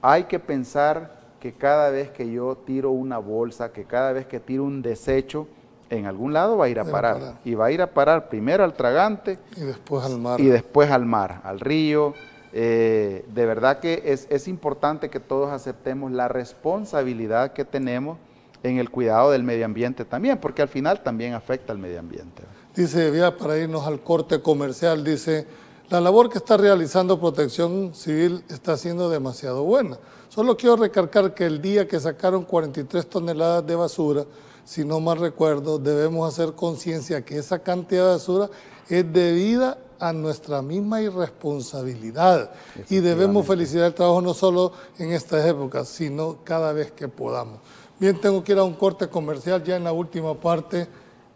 Hay que pensar que cada vez que yo tiro una bolsa, que cada vez que tiro un desecho, en algún lado va a ir a parar. Y va a ir a parar primero al tragante y después al mar. Y después al mar, al río. De verdad que es importante que todos aceptemos la responsabilidad que tenemos en el cuidado del medio ambiente también, porque al final también afecta al medio ambiente. Dice, ya para irnos al corte comercial, dice, la labor que está realizando Protección Civil está siendo demasiado buena. Solo quiero recalcar que el día que sacaron 43 toneladas de basura, si no mal recuerdo, debemos hacer conciencia que esa cantidad de basura es debida a nuestra misma irresponsabilidad, y debemos felicitar el trabajo no solo en estas épocas, sino cada vez que podamos. Bien, tengo que ir a un corte comercial ya en la última parte.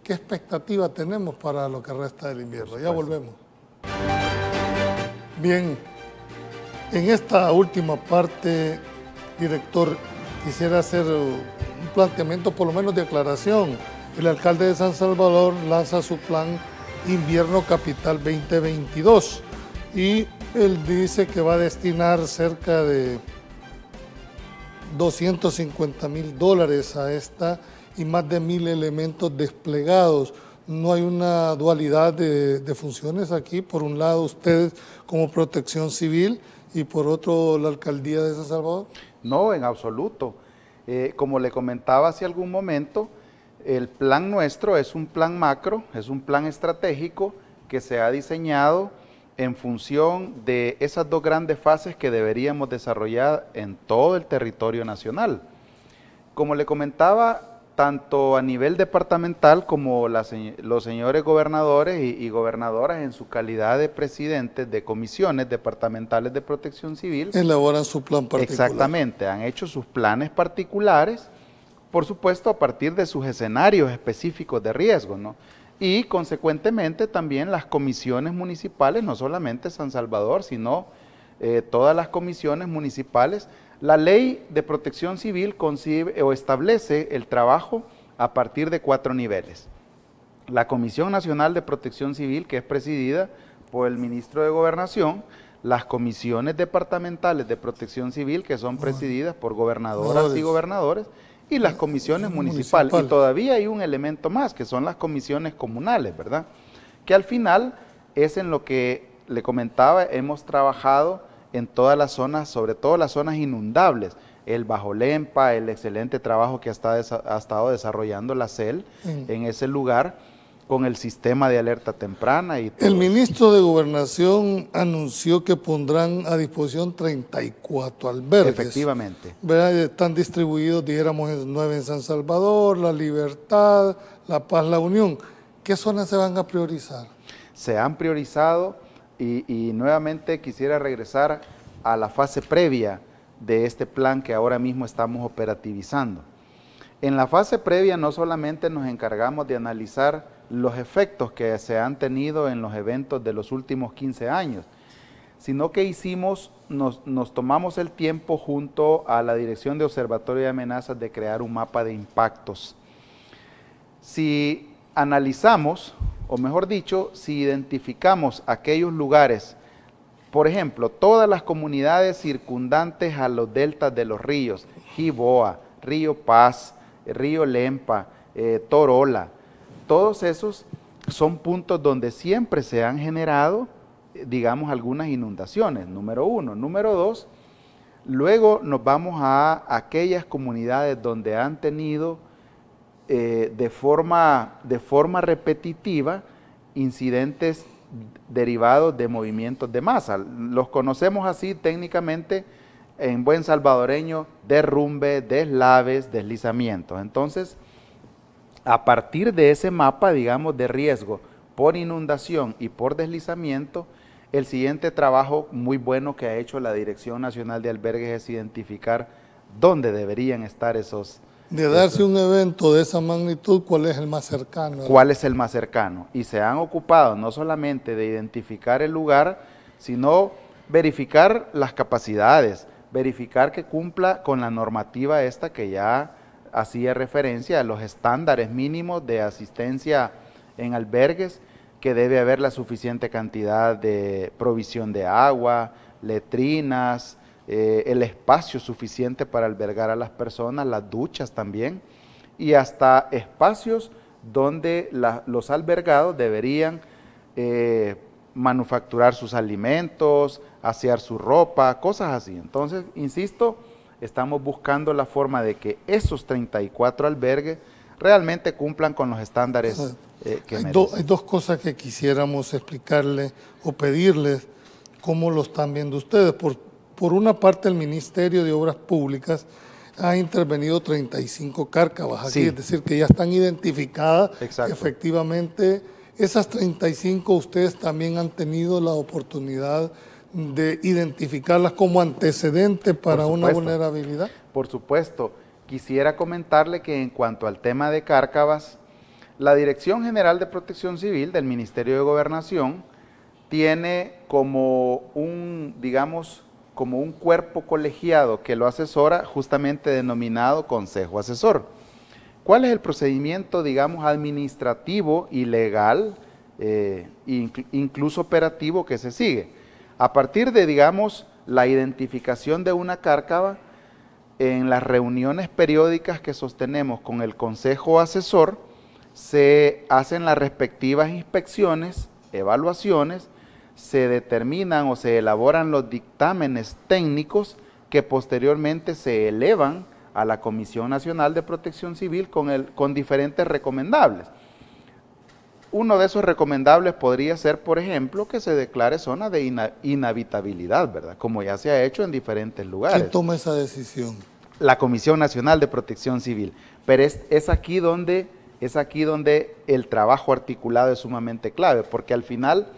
¿Qué expectativa tenemos para lo que resta del invierno? Ya volvemos. Bien, en esta última parte, director, quisiera hacer un planteamiento por lo menos de aclaración. El alcalde de San Salvador lanza su plan Invierno Capital 2022 y él dice que va a destinar cerca de $250,000 a esta y más de 1,000 elementos desplegados. No hay una dualidad de funciones aquí. Por un lado ustedes como Protección Civil y por otro la Alcaldía de San Salvador. No, en absoluto. Como le comentaba hace algún momento, el plan nuestro es un plan macro, es un plan estratégico que se ha diseñado en función de esas dos grandes fases que deberíamos desarrollar en todo el territorio nacional. Como le comentaba, tanto a nivel departamental como los señores gobernadores y gobernadoras en su calidad de presidentes de comisiones departamentales de protección civil elaboran su plan particular. Exactamente, han hecho sus planes particulares, por supuesto a partir de sus escenarios específicos de riesgo, ¿no? Y consecuentemente también las comisiones municipales, no solamente San Salvador, sino todas las comisiones municipales. La ley de protección civil concibe o establece el trabajo a partir de 4 niveles. La Comisión Nacional de Protección Civil, que es presidida por el ministro de Gobernación, las comisiones departamentales de protección civil, que son presididas por gobernadoras y gobernadores, y las comisiones municipales. Y todavía hay un elemento más, que son las comisiones comunales, ¿verdad? Que al final es en lo que le comentaba, hemos trabajado en todas las zonas, sobre todo las zonas inundables. el Bajo Lempa, el excelente trabajo que ha estado desarrollando la CEL en ese lugar con el sistema de alerta temprana. Y todo el ministro de Gobernación anunció que pondrán a disposición 34 albergues. Efectivamente. ¿Verdad? Están distribuidos, dijéramos, 9 en San Salvador, La Libertad, La Paz, La Unión. ¿Qué zonas se van a priorizar? Se han priorizado y nuevamente quisiera regresar a la fase previa de este plan que ahora mismo estamos operativizando. En la fase previa no solamente nos encargamos de analizar los efectos que se han tenido en los eventos de los últimos 15 años, sino que nos tomamos el tiempo junto a la Dirección de Observatorio de Amenazas de crear un mapa de impactos. Si analizamos, o mejor dicho, si identificamos aquellos lugares, por ejemplo, todas las comunidades circundantes a los deltas de los ríos, Jiboa, Río Paz, Río Lempa, Torola, todos esos son puntos donde siempre se han generado, digamos, algunas inundaciones, número uno. Número dos, luego nos vamos a aquellas comunidades donde han tenido de forma repetitiva incidentes derivados de movimientos de masa. Los conocemos así técnicamente en buen salvadoreño: derrumbe, deslaves, deslizamientos. Entonces, a partir de ese mapa, digamos, de riesgo por inundación y por deslizamiento, el siguiente trabajo muy bueno que ha hecho la Dirección Nacional de Albergues es identificar dónde deberían estar esos. De darse un evento de esa magnitud, ¿cuál es el más cercano? ¿Cuál es el más cercano? Y se han ocupado no solamente de identificar el lugar, sino verificar las capacidades, verificar que cumpla con la normativa esta que ya hacía referencia a los estándares mínimos de asistencia en albergues, que debe haber la suficiente cantidad de provisión de agua, letrinas, el espacio suficiente para albergar a las personas, las duchas también, y hasta espacios donde los albergados deberían manufacturar sus alimentos, asear su ropa, cosas así. Entonces, insisto, estamos buscando la forma de que esos 34 albergues realmente cumplan con los estándares que merecen. Hay dos cosas que quisiéramos explicarle o pedirles cómo lo están viendo ustedes. Por una parte, el Ministerio de Obras Públicas ha intervenido 35 cárcavas aquí, sí, es decir, que ya están identificadas. Exacto. Efectivamente. Esas 35 ustedes también han tenido la oportunidad de identificarlas como antecedente para una vulnerabilidad. Por supuesto. Quisiera comentarle que en cuanto al tema de cárcavas, la Dirección General de Protección Civil del Ministerio de Gobernación tiene como un, digamos, como un cuerpo colegiado que lo asesora, justamente denominado Consejo Asesor. ¿Cuál es el procedimiento, digamos, administrativo y legal, incluso operativo, que se sigue? A partir de, digamos, la identificación de una cárcava, en las reuniones periódicas que sostenemos con el Consejo Asesor, se hacen las respectivas inspecciones, evaluaciones, se determinan o se elaboran los dictámenes técnicos que posteriormente se elevan a la Comisión Nacional de Protección Civil con diferentes recomendables. Uno de esos recomendables podría ser, por ejemplo, que se declare zona de inhabitabilidad, ¿verdad? Como ya se ha hecho en diferentes lugares. ¿Quién toma esa decisión? La Comisión Nacional de Protección Civil. Pero es aquí donde el trabajo articulado es sumamente clave, porque al final,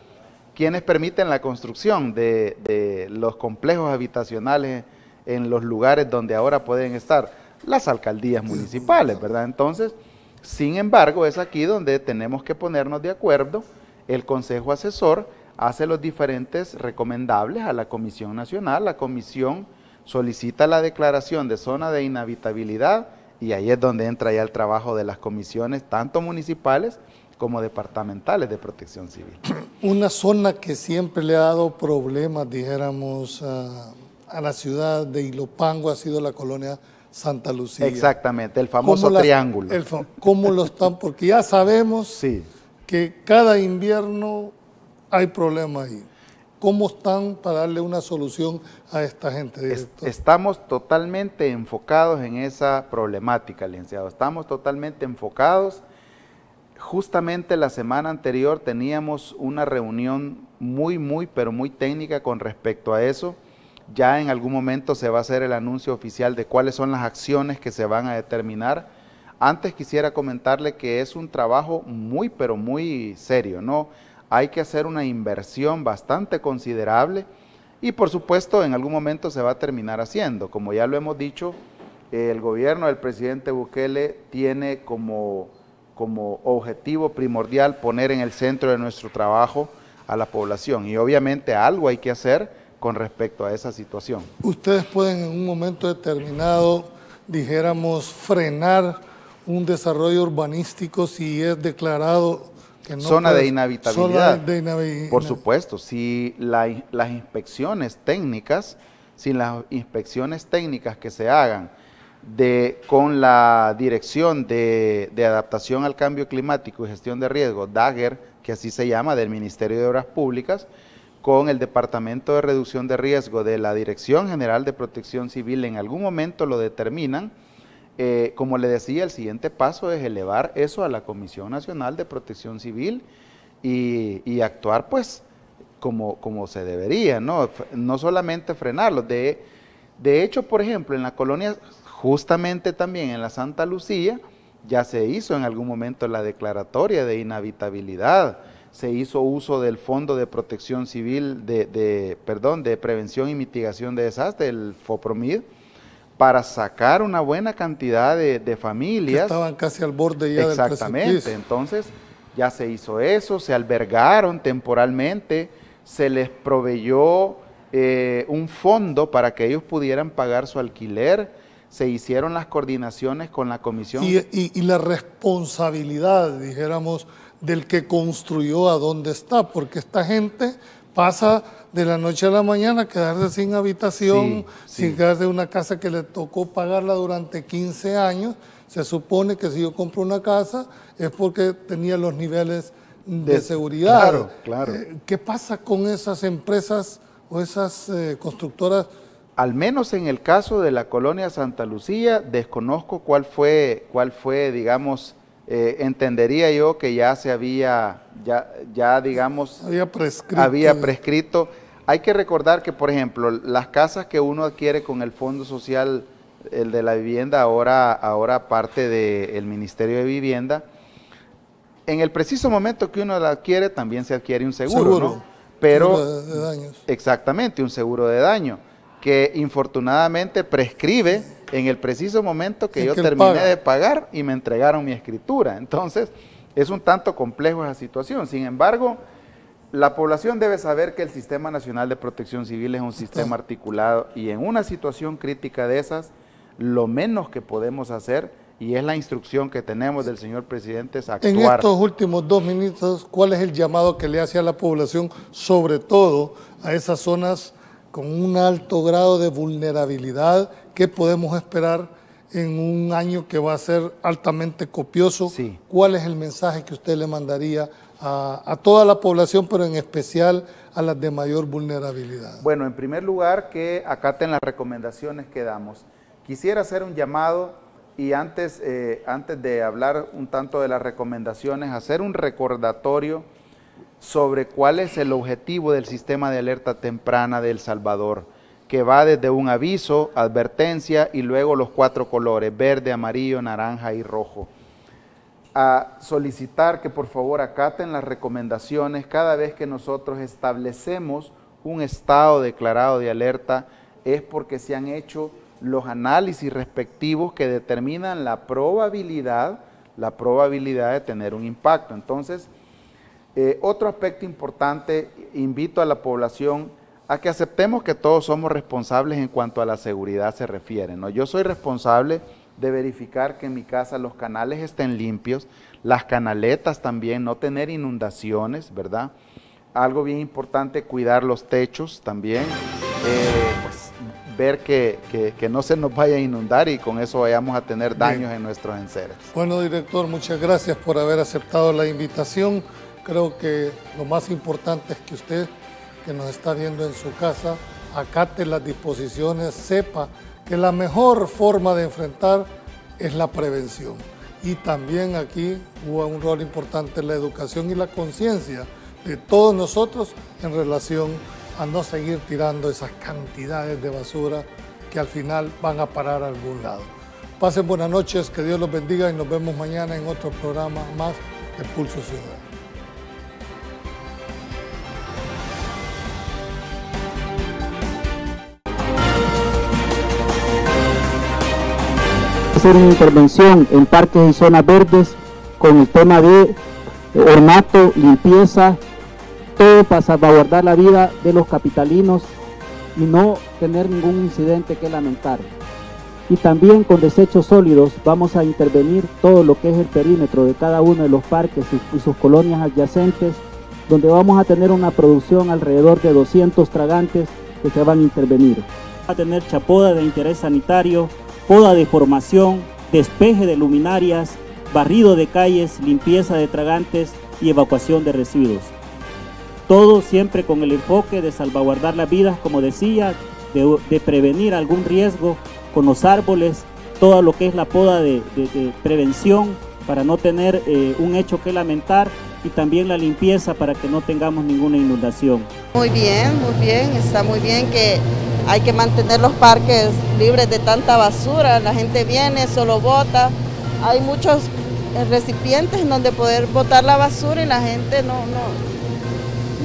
¿quiénes permiten la construcción de los complejos habitacionales en los lugares donde ahora pueden estar? Las alcaldías municipales, ¿verdad? Entonces, sin embargo, es aquí donde tenemos que ponernos de acuerdo. El Consejo Asesor hace los diferentes recomendables a la Comisión Nacional. La Comisión solicita la declaración de zona de inhabitabilidad y ahí es donde entra ya el trabajo de las comisiones, tanto municipales como departamentales de Protección Civil. Una zona que siempre le ha dado problemas, dijéramos, a la ciudad de Ilopango ha sido la colonia Santa Lucía. Exactamente, el famoso triángulo. ¿Cómo lo están? Porque ya sabemos sí, que cada invierno hay problemas ahí. ¿Cómo están para darle una solución a esta gente, director? Estamos totalmente enfocados en esa problemática, licenciado. Estamos totalmente enfocados. Justamente la semana anterior teníamos una reunión pero muy técnica con respecto a eso. Ya en algún momento se va a hacer el anuncio oficial de cuáles son las acciones que se van a determinar. Antes quisiera comentarle que es un trabajo pero muy serio, ¿no? Hay que hacer una inversión bastante considerable y por supuesto en algún momento se va a terminar haciendo. Como ya lo hemos dicho, el gobierno del presidente Bukele tiene como objetivo primordial poner en el centro de nuestro trabajo a la población y obviamente algo hay que hacer con respecto a esa situación. Ustedes pueden en un momento determinado, dijéramos, frenar un desarrollo urbanístico si es declarado que no zona de inhabitabilidad. Por no. supuesto, si las inspecciones técnicas que se hagan con la Dirección de Adaptación al Cambio Climático y Gestión de Riesgos, DAGER, que así se llama, del Ministerio de Obras Públicas, con el Departamento de Reducción de Riesgo de la Dirección General de Protección Civil, en algún momento lo determinan. Como le decía, el siguiente paso es elevar eso a la Comisión Nacional de Protección Civil y actuar pues como se debería, ¿no? No solamente frenarlo. De hecho, por ejemplo, en la colonia, justamente también en la Santa Lucía, ya se hizo en algún momento la declaratoria de inhabitabilidad, se hizo uso del Fondo de Protección Civil, de Prevención y Mitigación de Desastres, el FOPROMID, para sacar una buena cantidad de familias. Que estaban casi al borde ya del precipicio. Exactamente, entonces ya se hizo eso, se albergaron temporalmente, se les proveyó un fondo para que ellos pudieran pagar su alquiler, se hicieron las coordinaciones con la comisión. Y la responsabilidad, dijéramos, del que construyó a dónde está, porque esta gente pasa de la noche a la mañana a quedarse sin habitación, sin quedarse en una casa que le tocó pagarla durante 15 años. Se supone que si yo compro una casa es porque tenía los niveles de seguridad. Claro, claro. ¿Qué pasa con esas empresas o esas constructoras? Al menos en el caso de la colonia Santa Lucía, desconozco cuál fue, digamos, entendería yo que ya se había, digamos, había prescrito. Hay que recordar que, por ejemplo, las casas que uno adquiere con el Fondo Social, el de la vivienda, ahora parte del Ministerio de Vivienda, en el preciso momento que uno la adquiere, también se adquiere un seguro, ¿no? Pero, seguro de daños. Exactamente, un seguro de daño, que infortunadamente prescribe en el preciso momento que yo terminé de pagar y me entregaron mi escritura. Entonces, es un tanto complejo esa situación. Sin embargo, la población debe saber que el Sistema Nacional de Protección Civil es un sistema articulado y en una situación crítica de esas, lo menos que podemos hacer, y es la instrucción que tenemos del señor presidente, es actuar. En estos últimos 2 minutos, ¿cuál es el llamado que le hace a la población, sobre todo a esas zonas con un alto grado de vulnerabilidad? ¿Qué podemos esperar en un año que va a ser altamente copioso? Sí. ¿Cuál es el mensaje que usted le mandaría a toda la población, pero en especial a las de mayor vulnerabilidad? Bueno, en primer lugar, que acaten las recomendaciones que damos. Quisiera hacer un llamado y antes de hablar un tanto de las recomendaciones, hacer un recordatorio sobre cuál es el objetivo del sistema de alerta temprana de El Salvador, que va desde un aviso, advertencia y luego los 4 colores, verde, amarillo, naranja y rojo. A solicitar que por favor acaten las recomendaciones cada vez que nosotros establecemos un estado declarado de alerta, es porque se han hecho los análisis respectivos que determinan la probabilidad de tener un impacto. Entonces, otro aspecto importante, invito a la población a que aceptemos que todos somos responsables en cuanto a la seguridad se refiere, ¿no? Yo soy responsable de verificar que en mi casa los canales estén limpios, las canaletas también, no tener inundaciones, ¿verdad? Algo bien importante, cuidar los techos también, pues, ver que no se nos vaya a inundar y con eso vayamos a tener daños en nuestros enseres. Bueno, director, muchas gracias por haber aceptado la invitación. Creo que lo más importante es que usted que nos está viendo en su casa acate las disposiciones, sepa que la mejor forma de enfrentar es la prevención. Y también aquí hubo un rol importante la educación y la conciencia de todos nosotros en relación a no seguir tirando esas cantidades de basura que al final van a parar a algún lado. Pasen buenas noches, que Dios los bendiga y nos vemos mañana en otro programa más de Pulso Ciudadano. Hacer una intervención en parques y zonas verdes con el tema de ornato, limpieza, todo para salvaguardar la vida de los capitalinos y no tener ningún incidente que lamentar. Y también con desechos sólidos vamos a intervenir todo lo que es el perímetro de cada uno de los parques y sus colonias adyacentes, donde vamos a tener una producción alrededor de 200 tragantes que se van a intervenir. Va a tener chapoda de interés sanitario, poda de formación, despeje de luminarias, barrido de calles, limpieza de tragantes y evacuación de residuos. Todo siempre con el enfoque de salvaguardar las vidas, como decía, de prevenir algún riesgo con los árboles, todo lo que es la poda de prevención para no tener un hecho que lamentar, y también la limpieza para que no tengamos ninguna inundación. Muy bien, está muy bien que hay que mantener los parques libres de tanta basura, la gente viene, solo bota, hay muchos recipientes en donde poder botar la basura y la gente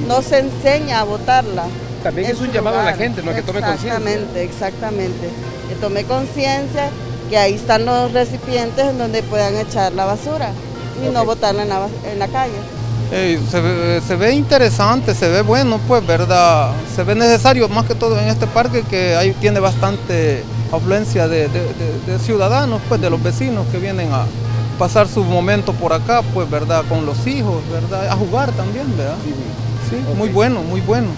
no se enseña a botarla. También es un llamado a la gente, ¿no? Que tome conciencia. Exactamente, que tome conciencia que ahí están los recipientes en donde puedan echar la basura y no botarla en la calle. Se ve interesante, se ve bueno, pues, ¿verdad? Se ve necesario, más que todo en este parque, que ahí tiene bastante afluencia de ciudadanos, pues, de los vecinos que vienen a pasar su momento por acá, pues, ¿verdad? Con los hijos, ¿verdad? A jugar también, ¿verdad? Sí, muy bueno, muy bueno.